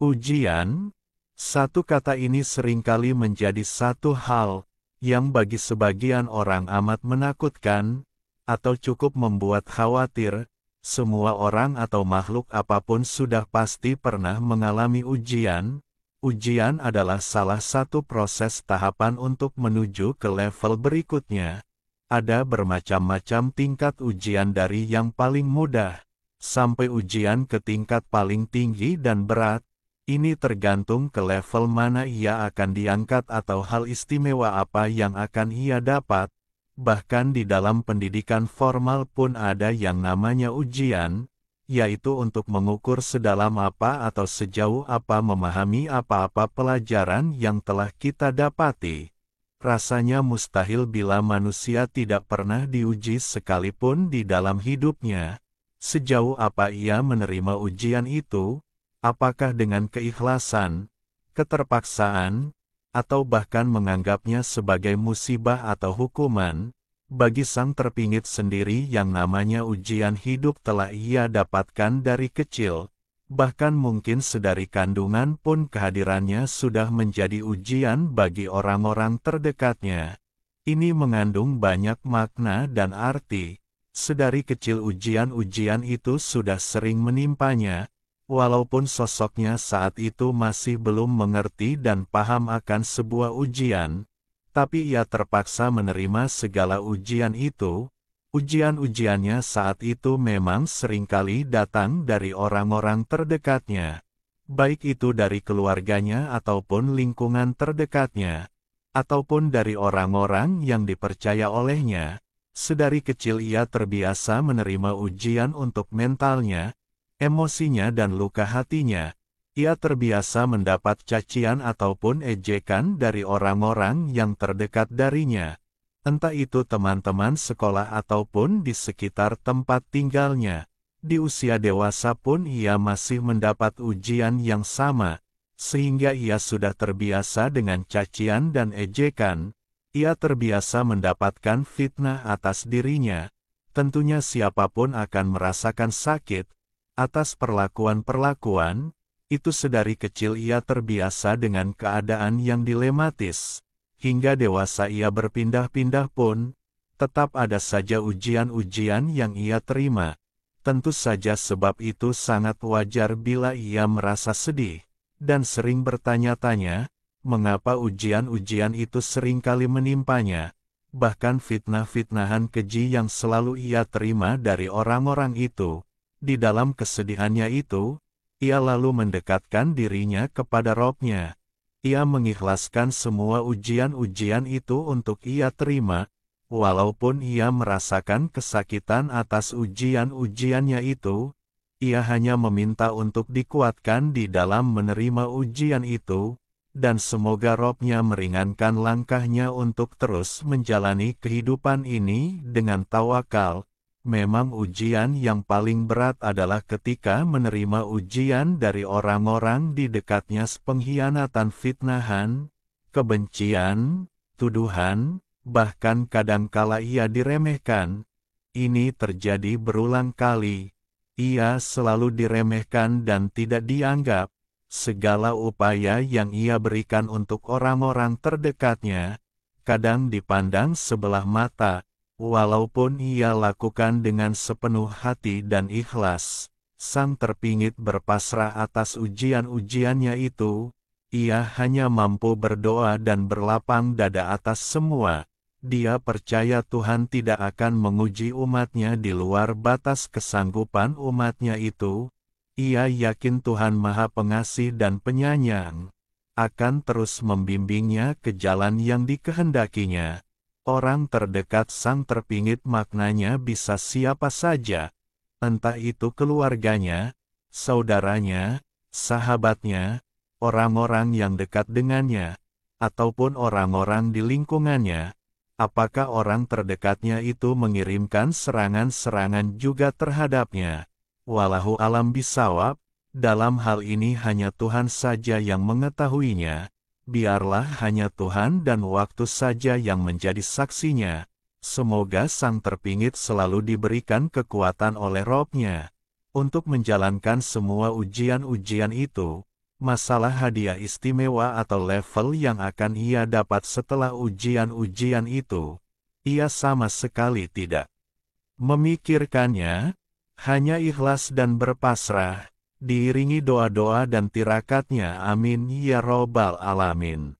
Ujian, satu kata ini seringkali menjadi satu hal yang bagi sebagian orang amat menakutkan, atau cukup membuat khawatir. Semua orang atau makhluk apapun sudah pasti pernah mengalami ujian. Ujian adalah salah satu proses tahapan untuk menuju ke level berikutnya. Ada bermacam-macam tingkat ujian dari yang paling mudah sampai ujian ke tingkat paling tinggi dan berat. Ini tergantung ke level mana ia akan diangkat atau hal istimewa apa yang akan ia dapat. Bahkan di dalam pendidikan formal pun ada yang namanya ujian, yaitu untuk mengukur sedalam apa atau sejauh apa memahami apa-apa pelajaran yang telah kita dapati. Rasanya mustahil bila manusia tidak pernah diuji sekalipun di dalam hidupnya. Sejauh apa ia menerima ujian itu? Apakah dengan keikhlasan, keterpaksaan, atau bahkan menganggapnya sebagai musibah atau hukuman? Bagi sang terpingit sendiri yang namanya ujian hidup telah ia dapatkan dari kecil, bahkan mungkin sedari kandungan pun kehadirannya sudah menjadi ujian bagi orang-orang terdekatnya. Ini mengandung banyak makna dan arti. Sedari kecil ujian-ujian itu sudah sering menimpanya. Walaupun sosoknya saat itu masih belum mengerti dan paham akan sebuah ujian, tapi ia terpaksa menerima segala ujian itu. Ujian-ujiannya saat itu memang seringkali datang dari orang-orang terdekatnya, baik itu dari keluarganya ataupun lingkungan terdekatnya, ataupun dari orang-orang yang dipercaya olehnya. Sedari kecil ia terbiasa menerima ujian untuk mentalnya, emosinya dan luka hatinya. Ia terbiasa mendapat cacian ataupun ejekan dari orang-orang yang terdekat darinya. Entah itu teman-teman sekolah ataupun di sekitar tempat tinggalnya. Di usia dewasa pun ia masih mendapat ujian yang sama, sehingga ia sudah terbiasa dengan cacian dan ejekan. Ia terbiasa mendapatkan fitnah atas dirinya. Tentunya siapapun akan merasakan sakit atas perlakuan-perlakuan. Itu sedari kecil ia terbiasa dengan keadaan yang dilematis. Hingga dewasa ia berpindah-pindah pun, tetap ada saja ujian-ujian yang ia terima. Tentu saja sebab itu sangat wajar bila ia merasa sedih, dan sering bertanya-tanya, mengapa ujian-ujian itu seringkali menimpanya. Bahkan fitnah-fitnahan keji yang selalu ia terima dari orang-orang itu. Di dalam kesedihannya itu, ia lalu mendekatkan dirinya kepada Robnya. Ia mengikhlaskan semua ujian-ujian itu untuk ia terima, walaupun ia merasakan kesakitan atas ujian-ujiannya itu. Ia hanya meminta untuk dikuatkan di dalam menerima ujian itu, dan semoga Robnya meringankan langkahnya untuk terus menjalani kehidupan ini dengan tawakal. Memang ujian yang paling berat adalah ketika menerima ujian dari orang-orang di dekatnya, pengkhianatan, fitnahan, kebencian, tuduhan, bahkan kadangkala ia diremehkan. Ini terjadi berulang kali. Ia selalu diremehkan dan tidak dianggap. Segala upaya yang ia berikan untuk orang-orang terdekatnya, kadang dipandang sebelah mata. Walaupun ia lakukan dengan sepenuh hati dan ikhlas, sang terpingit berpasrah atas ujian-ujiannya itu. Ia hanya mampu berdoa dan berlapang dada atas semua. Dia percaya Tuhan tidak akan menguji umatnya di luar batas kesanggupan umatnya itu. Ia yakin Tuhan Maha Pengasih dan Penyayang akan terus membimbingnya ke jalan yang dikehendakinya. Orang terdekat sang terpingit maknanya bisa siapa saja, entah itu keluarganya, saudaranya, sahabatnya, orang-orang yang dekat dengannya, ataupun orang-orang di lingkungannya. Apakah orang terdekatnya itu mengirimkan serangan-serangan juga terhadapnya? Wallahu alam bisawab, dalam hal ini hanya Tuhan saja yang mengetahuinya. Biarlah hanya Tuhan dan waktu saja yang menjadi saksinya. Semoga sang terpingit selalu diberikan kekuatan oleh Robnya untuk menjalankan semua ujian-ujian itu. masalah hadiah istimewa atau level yang akan ia dapat setelah ujian-ujian itu, ia sama sekali tidak memikirkannya, hanya ikhlas dan berpasrah, diiringi doa-doa dan tirakatnya amin ya robbal alamin.